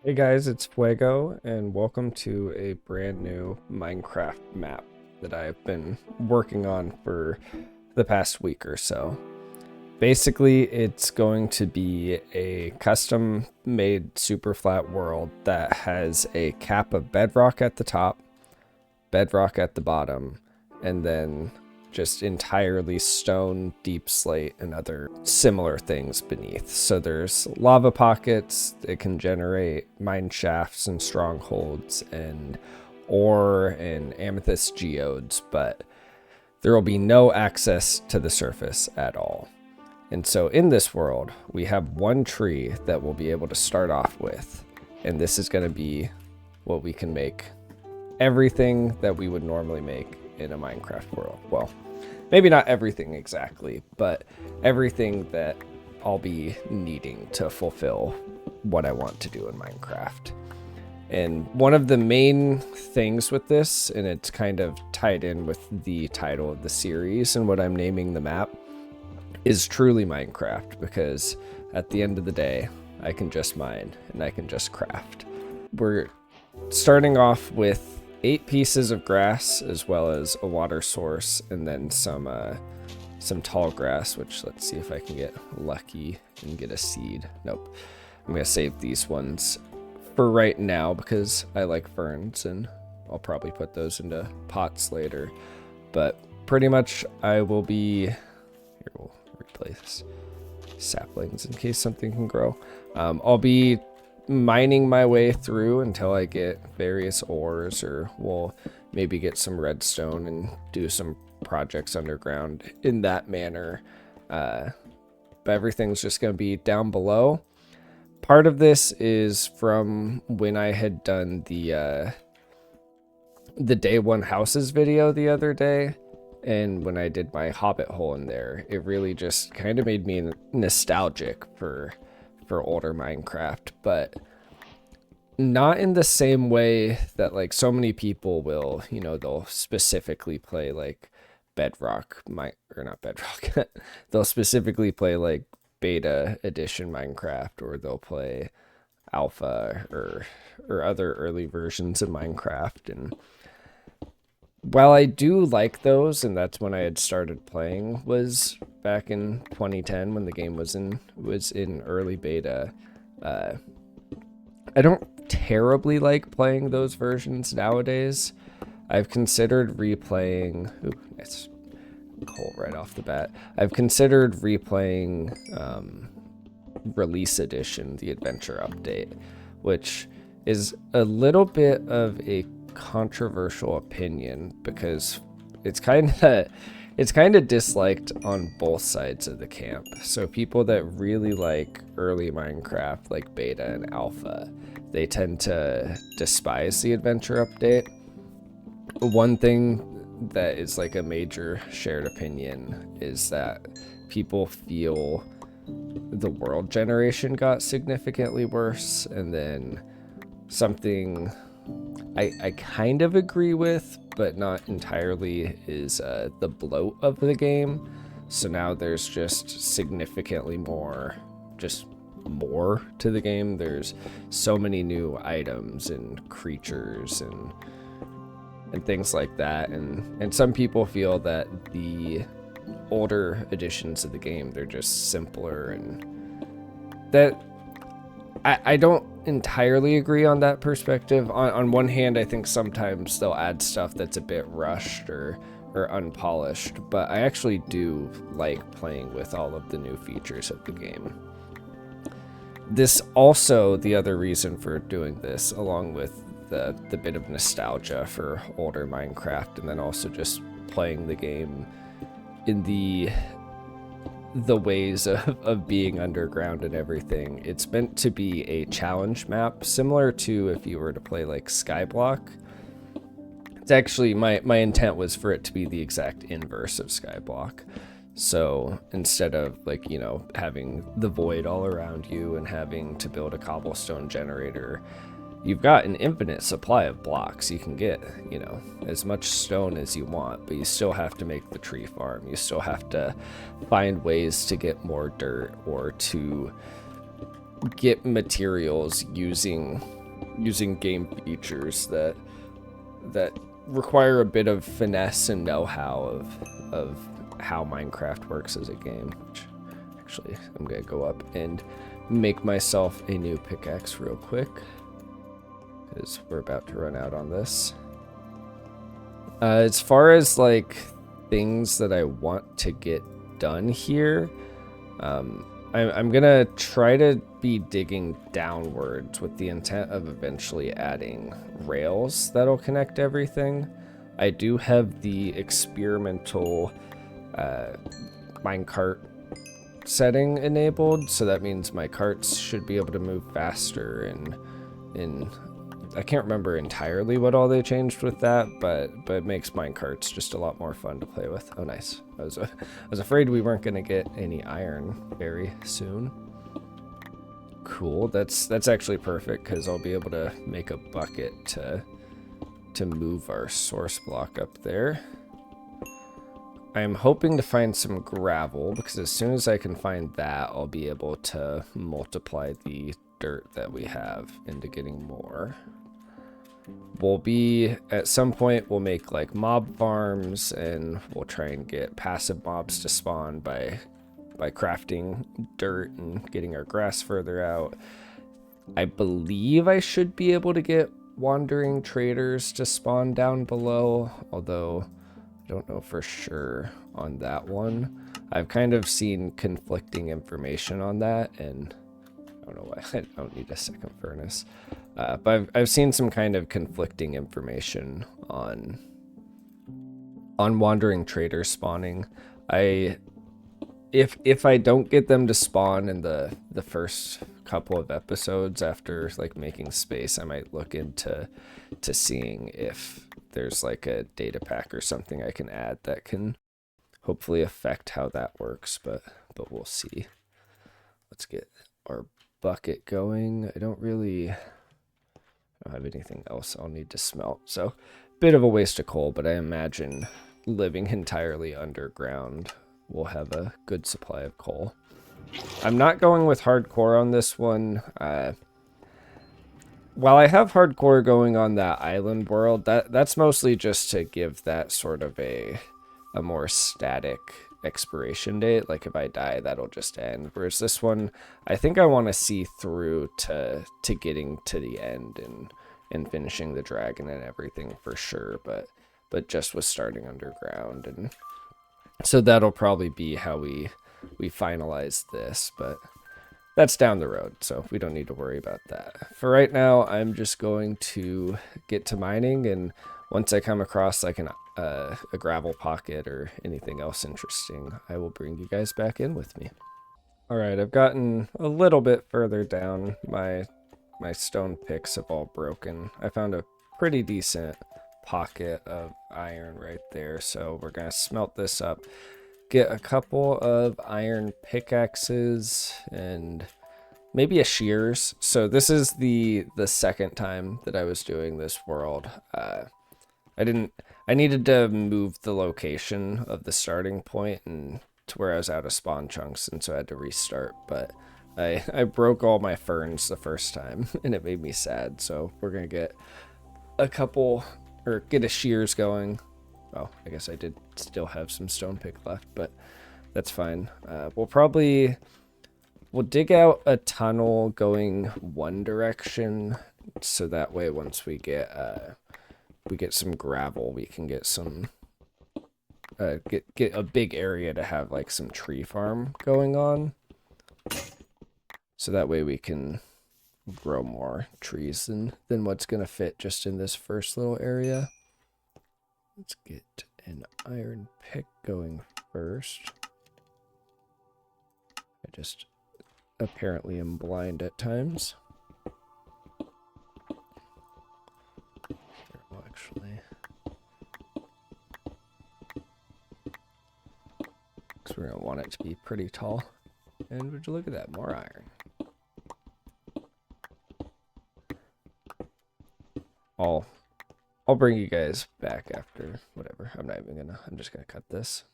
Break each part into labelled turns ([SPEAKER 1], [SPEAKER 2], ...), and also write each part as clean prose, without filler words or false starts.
[SPEAKER 1] Hey guys, it's Fuego, and welcome to a brand new Minecraft map that I've been working on for the past week or so. Basically, it's going to be a custom made super flat world that has a cap of bedrock at the top, bedrock at the bottom, and then just entirely stone, deep slate, and other similar things beneath. So there's lava pockets. It can generate mine shafts and strongholds and ore and amethyst geodes, but there will be no access to the surface at all. And so in this world, we have one tree that we'll be able to start off with. And this is going to be what we can make everything that we would normally make in a Minecraft world. Well, maybe not everything exactly, but everything that I'll be needing to fulfill what I want to do in Minecraft. And one of the main things with this, and it's kind of tied in with the title of the series and what I'm naming the map, is truly Minecraft, because at the end of the day, I can just mine and I can just craft. We're starting off with 8 pieces of grass, as well as a water source, and then some tall grass, which let's see if I can get lucky and get a seed. Nope. I'm gonna save these ones for right now because I like ferns, and I'll probably put those into pots later. But pretty much I will be, here we'll replace saplings in case something can grow. I'll be mining my way through until I get various ores, or we'll maybe get some redstone and do some projects underground in that manner. But everything's just going to be down below. Part of this is from when I had done the day one houses video the other day, and when I did my hobbit hole in there, it really just kind of made me nostalgic for older Minecraft, but not in the same way that like so many people will, they'll specifically play like bedrock, or not bedrock, they'll specifically play like beta edition Minecraft, or they'll play alpha or other early versions of Minecraft. And while I do like those, and that's when I had started playing, was back in 2010 when the game was in early beta. I don't terribly like playing those versions nowadays. I've considered replaying. Ooh, nice coal right off the bat. I've considered replaying Release Edition, the Adventure Update, which is a little bit of a controversial opinion because it's kind of disliked on both sides of the camp. So people that really like early Minecraft, like beta and alpha, they tend to despise the adventure update. One thing that is like a major shared opinion is that people feel the world generation got significantly worse, and then something I kind of agree with, but not entirely, is the bloat of the game. So now there's just significantly more to the game. There's so many new items and creatures and things like that. And some people feel that the older editions of the game, they're just simpler, and that I don't entirely agree on that perspective. On one hand, I think sometimes they'll add stuff that's a bit rushed or unpolished, but I actually do like playing with all of the new features of the game. This also, the other reason for doing this, along with the bit of nostalgia for older Minecraft, and then also just playing the game in the ways of being underground and everything. It's meant to be a challenge map, similar to if you were to play like Skyblock. It's actually, my intent was for it to be the exact inverse of Skyblock. So instead of like, having the void all around you and having to build a cobblestone generator, you've got an infinite supply of blocks. You can get, as much stone as you want, but you still have to make the tree farm. You still have to find ways to get more dirt, or to get materials using game features that require a bit of finesse and know-how of how Minecraft works as a game. Which, actually, I'm gonna go up and make myself a new pickaxe real quick, because we're about to run out on this. As far as like things that I want to get done here, I'm gonna try to be digging downwards with the intent of eventually adding rails that'll connect everything. I do have the experimental minecart setting enabled, so that means my carts should be able to move faster, and I can't remember entirely what all they changed with that, but it makes minecarts just a lot more fun to play with. Oh, nice. I was afraid we weren't gonna get any iron very soon. Cool. That's actually perfect, because I'll be able to make a bucket to move our source block up there. I'm hoping to find some gravel, because as soon as I can find that, I'll be able to multiply the dirt that we have into getting more. At some point, we'll make like mob farms, and we'll try and get passive mobs to spawn by crafting dirt and getting our grass further out. I believe I should be able to get wandering traders to spawn down below, although I don't know for sure on that one. I've kind of seen conflicting information on that, and I don't know why I don't need a second furnace. But I've seen some kind of conflicting information on wandering traders spawning. If I don't get them to spawn in the first couple of episodes after like making space, I might look into seeing if there's like a data pack or something I can add that can hopefully affect how that works, but we'll see. Let's get our bucket going. I don't have anything else I'll need to smelt, so bit of a waste of coal, but I imagine living entirely underground we'll have a good supply of coal. I'm not going with hardcore on this one. While I have hardcore going on that island world, that's mostly just to give that sort of a more static expiration date. Like if I die, that'll just end. Whereas this one, I think I want to see through to getting to the end and finishing the dragon and everything for sure. But just with starting underground, and so that'll probably be how we finalize this, but that's down the road, so we don't need to worry about that. For right now, I'm just going to get to mining, and once I come across like a gravel pocket or anything else interesting, I will bring you guys back in with me. All right, I've gotten a little bit further down. My stone picks have all broken. I found a pretty decent pocket of iron right there, so we're gonna smelt this up, get a couple of iron pickaxes and maybe a shears. So this is the second time that I was doing this world. I needed to move the location of the starting point and to where I was out of spawn chunks, and so I had to restart, but I broke all my ferns the first time and it made me sad, so we're gonna get a couple, or get a shears going. Oh, I guess I did still have some stone pick left, but that's fine. We'll dig out a tunnel going one direction, so that way once we get some gravel, we can get some get a big area to have like some tree farm going on. So that way we can grow more trees than what's gonna fit just in this first little area. Let's get an iron pick going first. I just apparently am blind at times. Well, actually, because we're gonna want it to be pretty tall. And would you look at that, more iron. I'll bring you guys back after, whatever. I'm just gonna cut this.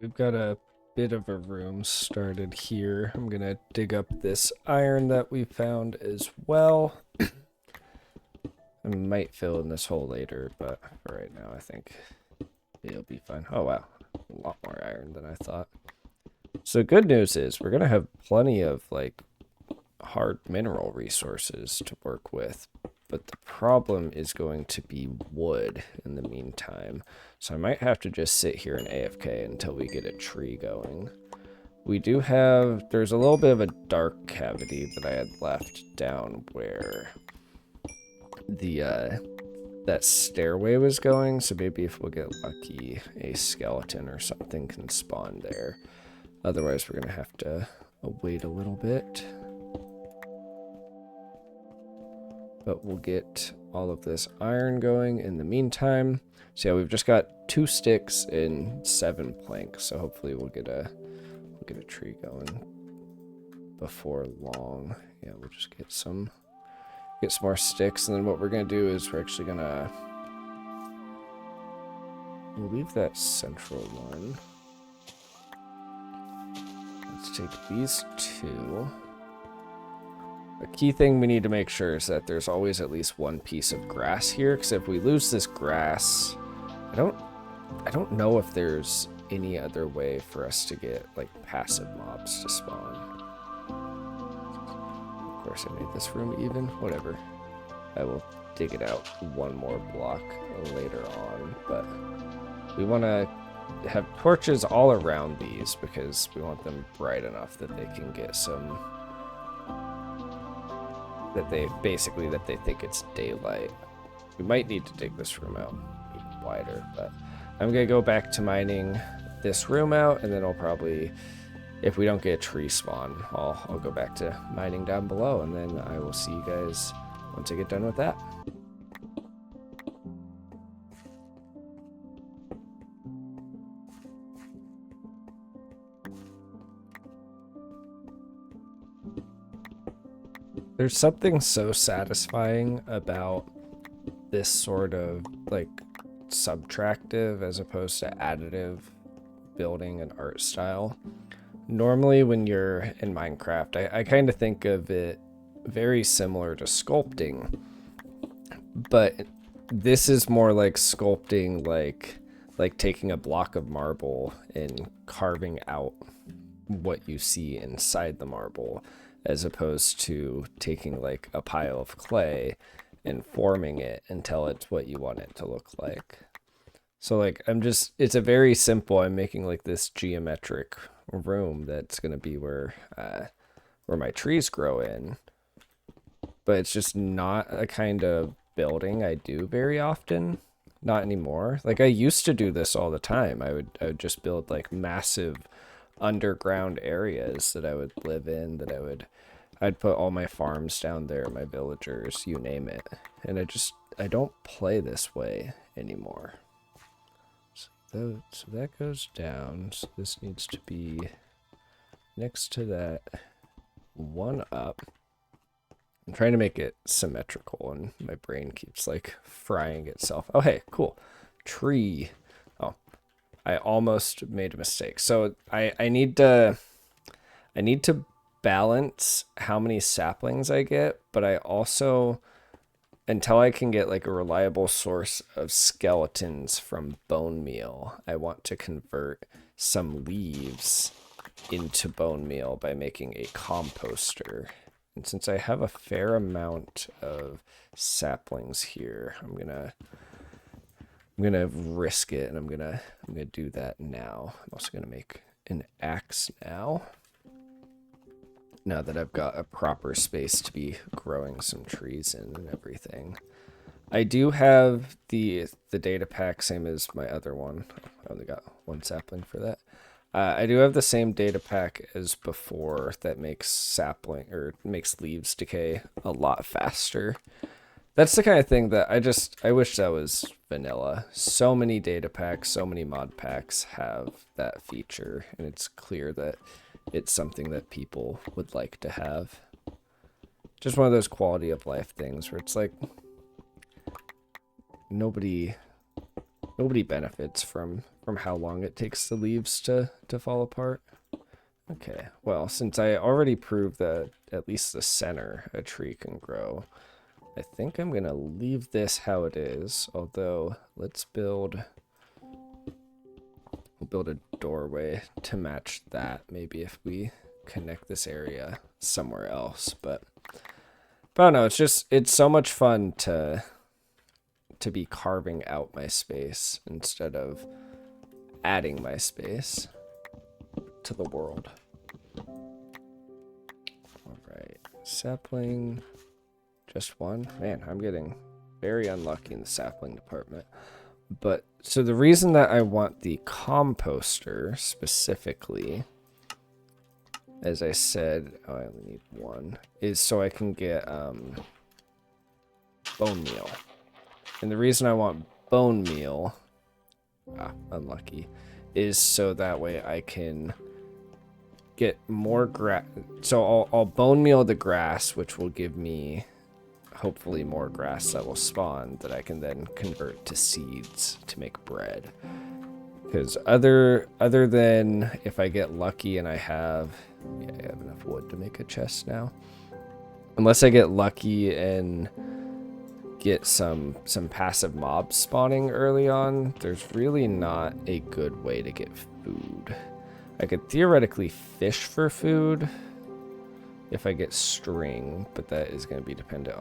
[SPEAKER 1] We've got a bit of a room started here. I'm gonna dig up this iron that we found as well. I might fill in this hole later, but for right now I think it'll be fine. Oh wow, a lot more iron than I thought. So good news is we're gonna have plenty of like hard mineral resources to work with, but the problem is going to be wood in the meantime. So I might have to just sit here and AFK until we get a tree going. We do have, there's a little bit of a dark cavity that I had left down where the that stairway was going, so maybe if we'll get lucky, a skeleton or something can spawn there. Otherwise, we're gonna have to wait a little bit. But we'll get all of this iron going in the meantime. So yeah, we've just got 2 sticks and 7 planks, so hopefully we'll get a tree going before long. Yeah, we'll just get some more sticks, and then what we're gonna do is we're actually gonna leave that central one. Let's take these 2. A key thing we need to make sure is that there's always at least 1 piece of grass here, because if we lose this grass, I don't know if there's any other way for us to get like passive mobs to spawn. Of course I made this room even, whatever. I will dig it out 1 more block later on, but we want to have torches all around these because we want them bright enough that they can get some, that they think it's daylight. We might need to dig this room out even wider, but I'm gonna go back to mining this room out, and then I'll probably, if we don't get a tree spawn, I'll go back to mining down below, and then I will see you guys once I get done with that. There's something so satisfying about this sort of like subtractive as opposed to additive building and art style. Normally when you're in Minecraft, I kind of think of it very similar to sculpting, but this is more like sculpting, like taking a block of marble and carving out what you see inside the marble, as opposed to taking like a pile of clay and forming it until it's what you want it to look like. So like it's a very simple, I'm making like this geometric room that's gonna be where my trees grow in. But it's just not a kind of building I do very often. Not anymore. Like I used to do this all the time. I would just build like massive underground areas that I would live in, I'd put all my farms down there, my villagers, you name it. And I don't play this way anymore. So that goes down. So this needs to be next to that 1 up. I'm trying to make it symmetrical, and my brain keeps like frying itself. Oh, hey, cool. Tree. Oh, I almost made a mistake. So I need to balance how many saplings I get, but I also, until I can get like a reliable source of skeletons from bone meal, I want to convert some leaves into bone meal by making a composter. And since I have a fair amount of saplings here, I'm gonna risk it, and I'm gonna do that now. I'm also gonna make an axe now that I've got a proper space to be growing some trees in and everything. I do have the data pack, same as my other one. I only got 1 sapling for that. I do have the same data pack as before that makes makes leaves decay a lot faster. That's the kind of thing that I wish that was vanilla. So many data packs, so many mod packs have that feature, and it's clear that it's something that people would like to have. Just one of those quality of life things where it's like nobody benefits from from how long it takes the leaves to fall apart. Okay, well, since I already proved that at least the center a tree can grow, I think I'm gonna leave this how it is, although let's build a doorway to match that. Maybe if we connect this area somewhere else, but I don't know, it's so much fun to be carving out my space instead of adding my space to the world. All right, sapling, just one. Man, I'm getting very unlucky in the sapling department. But so the reason that I want the composter specifically, as I said, oh, I only need one, is so I can get bone meal. And the reason I want bone meal, unlucky, is so that way I can get more grass. So I'll bone meal the grass, which will give me hopefully more grass that will spawn that I can then convert to seeds to make bread. Because other than if I get lucky and I have enough wood to make a chest now. Unless I get lucky and get some passive mobs spawning early on, there's really not a good way to get food. I could theoretically fish for food if I get string, but that is going to be dependent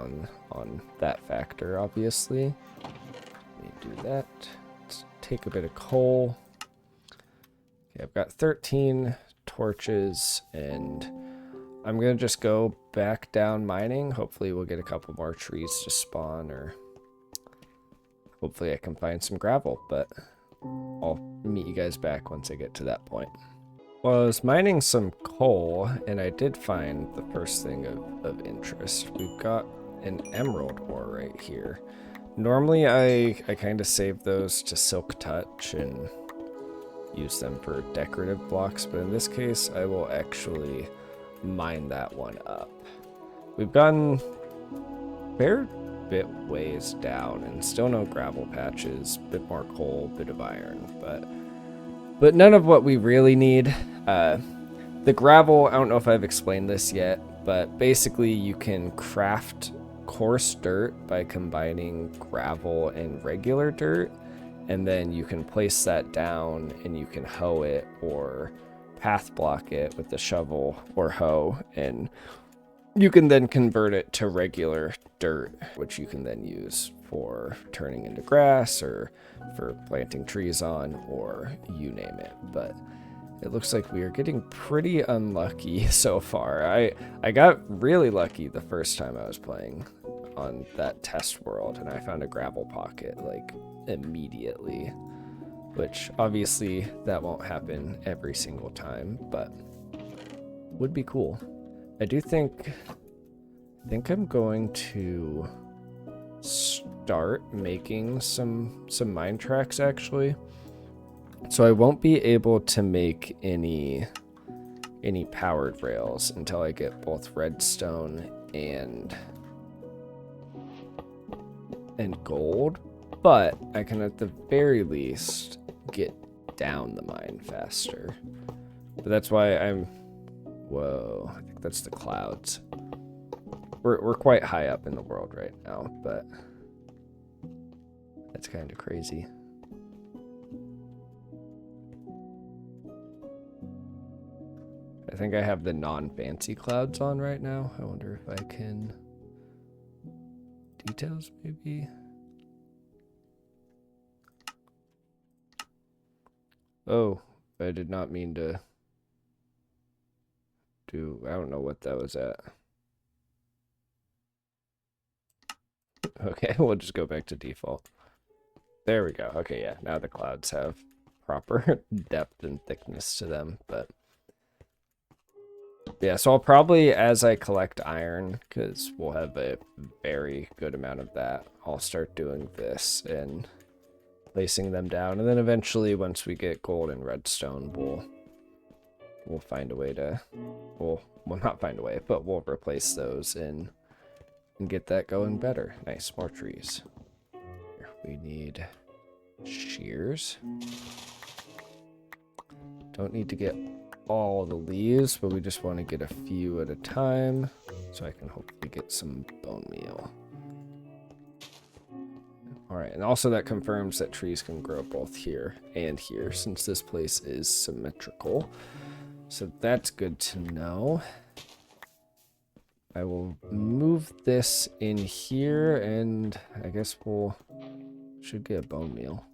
[SPEAKER 1] on that factor, obviously. Let me do that. Let's take a bit of coal. Okay, I've got 13 torches, and I'm going to just go back down mining. Hopefully we'll get a couple more trees to spawn, or hopefully I can find some gravel, but I'll meet you guys back once I get to that point. Well, I was mining some coal, and I did find the first thing of interest. We've got an emerald ore right here. Normally, I kind of save those to silk touch and use them for decorative blocks, but in this case, I will actually mine that one up. We've gotten a fair bit ways down, and still no gravel patches, bit more coal, bit of iron, but none of what we really need. The gravel, I don't know if I've explained this yet, but basically you can craft coarse dirt by combining gravel and regular dirt, and then you can place that down and you can hoe it or path block it with the shovel or hoe, and you can then convert it to regular dirt, which you can then use for turning into grass or for planting trees on, or you name it. But it looks like we are getting pretty unlucky so far. I got really lucky the first time I was playing on that test world, and I found a gravel pocket like immediately, which obviously that won't happen every single time, but would be cool. I think I'm going to start making some mine tracks actually. So I won't be able to make any powered rails until I get both redstone and gold, but I can at the very least get down the mine faster. But that's why whoa, I think that's the clouds. We're quite high up in the world right now, but that's kind of crazy. I think I have the non-fancy clouds on right now. I wonder if I can... Details, maybe? Oh, I did not mean to do... I don't know what that was at. Okay, we'll just go back to default. There we go. Okay, yeah, now the clouds have proper depth and thickness to them, but... Yeah, so I'll probably, as I collect iron, because we'll have a very good amount of that, I'll start doing this and placing them down. And then eventually, once we get gold and redstone, we'll find a way to... Well, not find a way, but we'll replace those and get that going better. Nice, more trees. Here, we need shears. Don't need to get all the leaves, but we just want to get a few at a time so I can hopefully get some bone meal. All right, and also that confirms that trees can grow both here and here since this place is symmetrical. So that's good to know. I will move this in here and I guess should get a bone meal.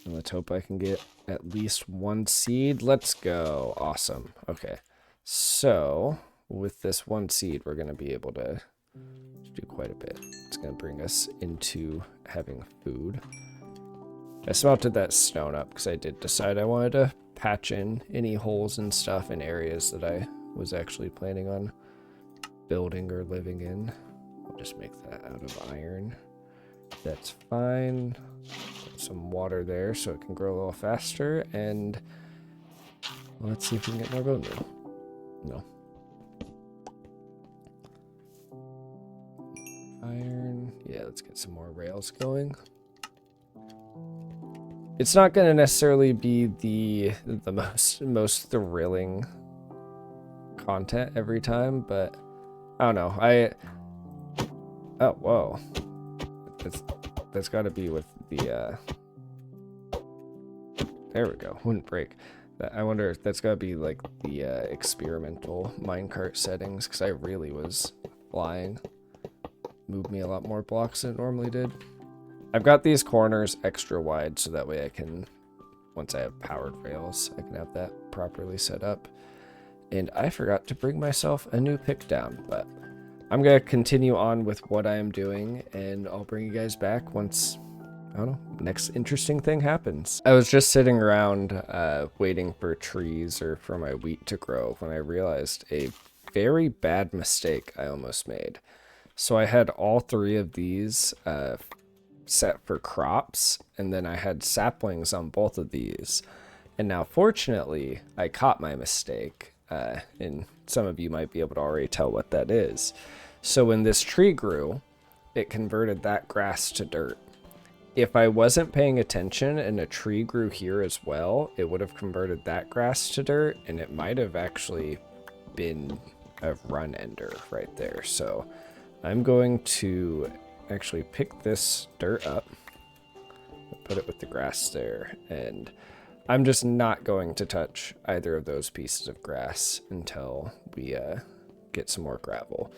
[SPEAKER 1] And let's hope I can get at least one seed. Let's go. Awesome. Okay. So with this one seed, we're going to be able to do quite a bit. It's going to bring us into having food. I smelted that stone up because I did decide I wanted to patch in any holes and stuff in areas that I was actually planning on building or living in. I'll just make that out of iron. That's fine. Put some water there so it can grow a little faster, and let's see if we can get more bone meal. No. Iron. Yeah, let's get some more rails going. It's not going to necessarily be the most thrilling content every time, but I don't know. Oh, whoa. That's got to be with the there we go. Wouldn't break. I wonder if that's got to be like the experimental minecart settings, because I really was flying. Moved me a lot more blocks than it normally did. I've got these corners extra wide so that way I can, once I have powered rails, I can have that properly set up. And I forgot to bring myself a new pick down, but I'm going to continue on with what I am doing, and I'll bring you guys back once, I don't know, next interesting thing happens. I was just sitting around waiting for trees or for my wheat to grow when I realized a very bad mistake I almost made. So I had all three of these set for crops, and then I had saplings on both of these. And now, fortunately, I caught my mistake, and some of you might be able to already tell what that is. So when this tree grew, it converted that grass to dirt. If I wasn't paying attention and a tree grew here as well, it would have converted that grass to dirt, and it might have actually been a run ender right there. So I'm going to actually pick this dirt up, put it with the grass there, and I'm just not going to touch either of those pieces of grass until we get some more gravel.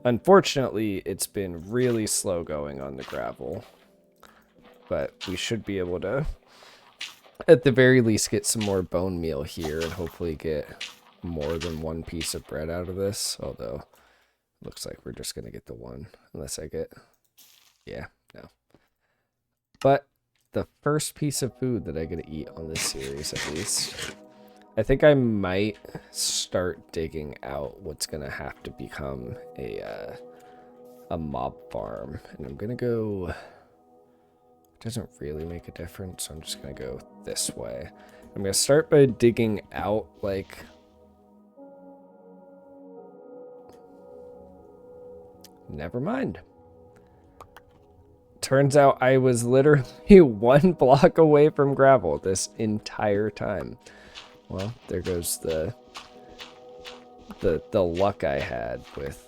[SPEAKER 1] Unfortunately, it's been really slow going on the gravel, but we should be able to, at the very least, get some more bone meal here and hopefully get more than one piece of bread out of this, although looks like we're just going to get the one, unless I get, yeah, no. But the first piece of food that I get to eat on this series, at least, I think I might start digging out what's going to have to become a mob farm. And I'm going to go, it doesn't really make a difference, so I'm just going to go this way. I'm going to start by digging out, like, never mind. Turns out I was literally 1 block away from gravel this entire time. Well, there goes the luck I had with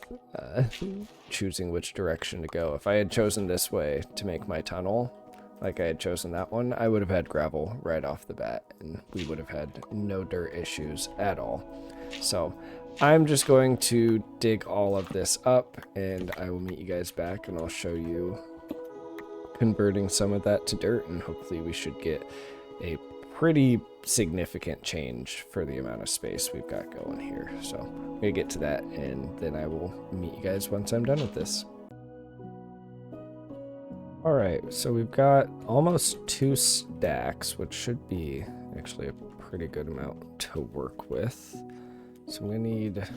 [SPEAKER 1] choosing which direction to go. If I had chosen this way to make my tunnel, like I had chosen that one, I would have had gravel right off the bat, and we would have had no dirt issues at all. So I'm just going to dig all of this up, and I will meet you guys back, and I'll show you converting some of that to dirt, and hopefully we should get a pretty significant change for the amount of space we've got going here. So I'm gonna get to that, and then I will meet you guys once I'm done with this. All right, so we've got almost 2 stacks, which should be actually a pretty good amount to work with. So I'm gonna need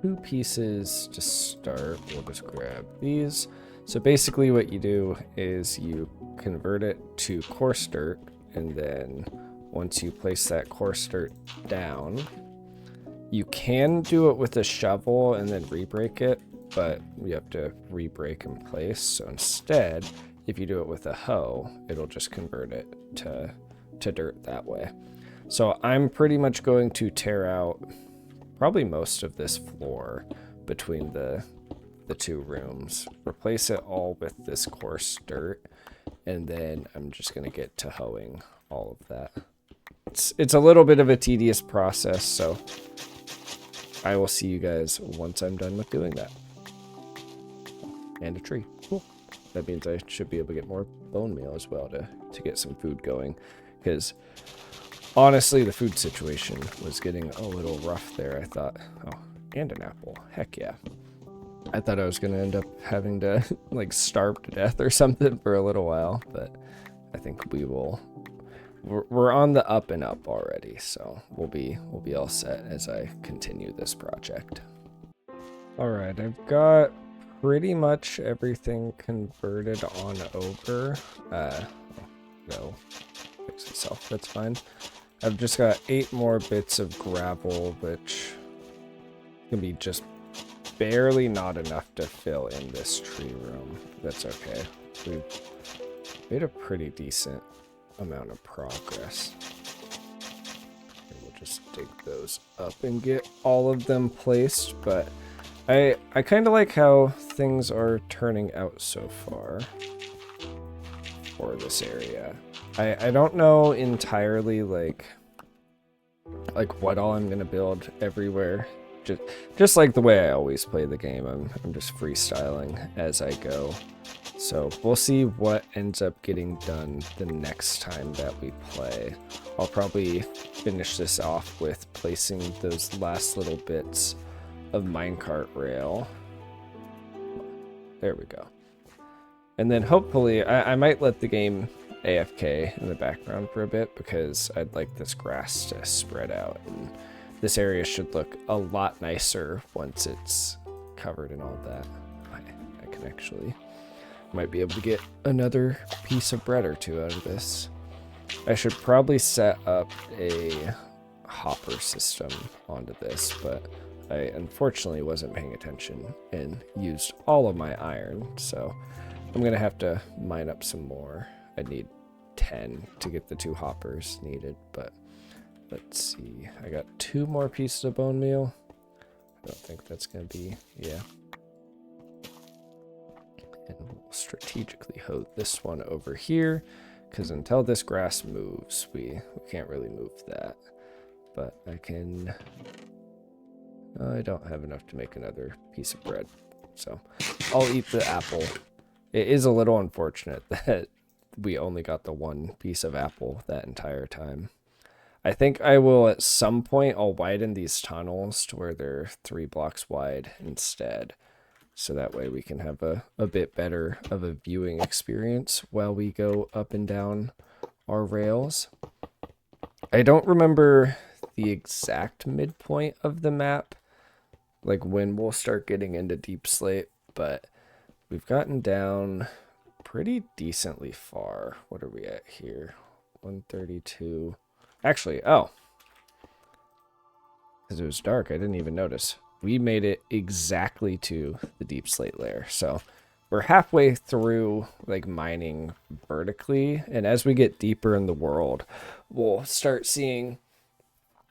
[SPEAKER 1] 2 pieces to start. We'll just grab these. So basically what you do is you convert it to coarse dirt, and then once you place that coarse dirt down, you can do it with a shovel and then re-break it, but you have to re-break in place. So instead, if you do it with a hoe, it'll just convert it to dirt that way. So I'm pretty much going to tear out probably most of this floor between the two rooms, replace it all with this coarse dirt, and then I'm just going to get to hoeing all of that. It's a little bit of a tedious process, so I will see you guys once I'm done with doing that. And a tree. Cool. That means I should be able to get more bone meal as well to get some food going, because honestly, the food situation was getting a little rough there. I thought, oh, and an apple. Heck yeah. I thought I was going to end up having to like starve to death or something for a little while, but I think we're on the up and up already, so we'll be all set as I continue this project. All right, I've got pretty much everything converted on over. No, fix itself. That's fine. I've just got 8 more bits of gravel, which can be just barely not enough to fill in this tree room. That's okay. We've made a pretty decent amount of progress. And we'll just dig those up and get all of them placed, but I kind of like how things are turning out so far for this area. I don't know entirely like what all I'm gonna build everywhere. Just like the way I always play the game, I'm just freestyling as I go. So we'll see what ends up getting done the next time that we play. I'll probably finish this off with placing those last little bits of minecart rail. There we go. And then hopefully, I might let the game AFK in the background for a bit, because I'd like this grass to spread out, and this area should look a lot nicer once it's covered in all that. I can actually, might be able to get another piece of bread or two out of this. I should probably set up a hopper system onto this, but I unfortunately wasn't paying attention and used all of my iron, so I'm gonna have to mine up some more. I need 10 to get the 2 hoppers needed, but let's see. I got 2 more pieces of bone meal. I don't think that's gonna be, yeah. And we'll strategically hoe this one over here, because until this grass moves, we can't really move that. But I can, I don't have enough to make another piece of bread, so I'll eat the apple. It is a little unfortunate that we only got the 1 piece of apple that entire time. I think I will at some point, I'll widen these tunnels to where they're 3 blocks wide instead. So that way we can have a bit better of a viewing experience while we go up and down our rails. I don't remember the exact midpoint of the map, like when we'll start getting into deepslate, but we've gotten down pretty decently far. What are we at here? 132. Actually, oh, because it was dark, I didn't even notice. We made it exactly to the deep slate layer. So we're halfway through like mining vertically. And as we get deeper in the world, we'll start seeing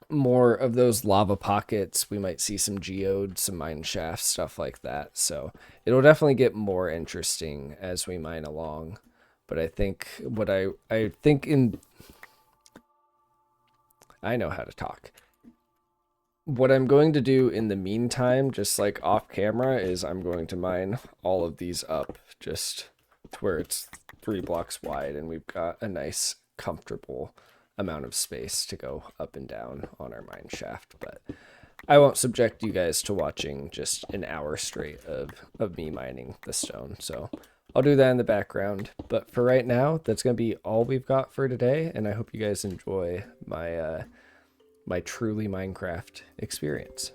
[SPEAKER 1] more of those lava pockets. We might see some geodes, some mine shafts, stuff like that. So it'll definitely get more interesting as we mine along. But I think what I think in, I know how to talk. What I'm going to do in the meantime, just like off camera, is I'm going to mine all of these up just to where it's 3 blocks wide and we've got a nice comfortable amount of space to go up and down on our mine shaft. But I won't subject you guys to watching just an hour straight of me mining the stone. So I'll do that in the background. But for right now, that's going to be all we've got for today. And I hope you guys enjoy my my truly Minecraft experience.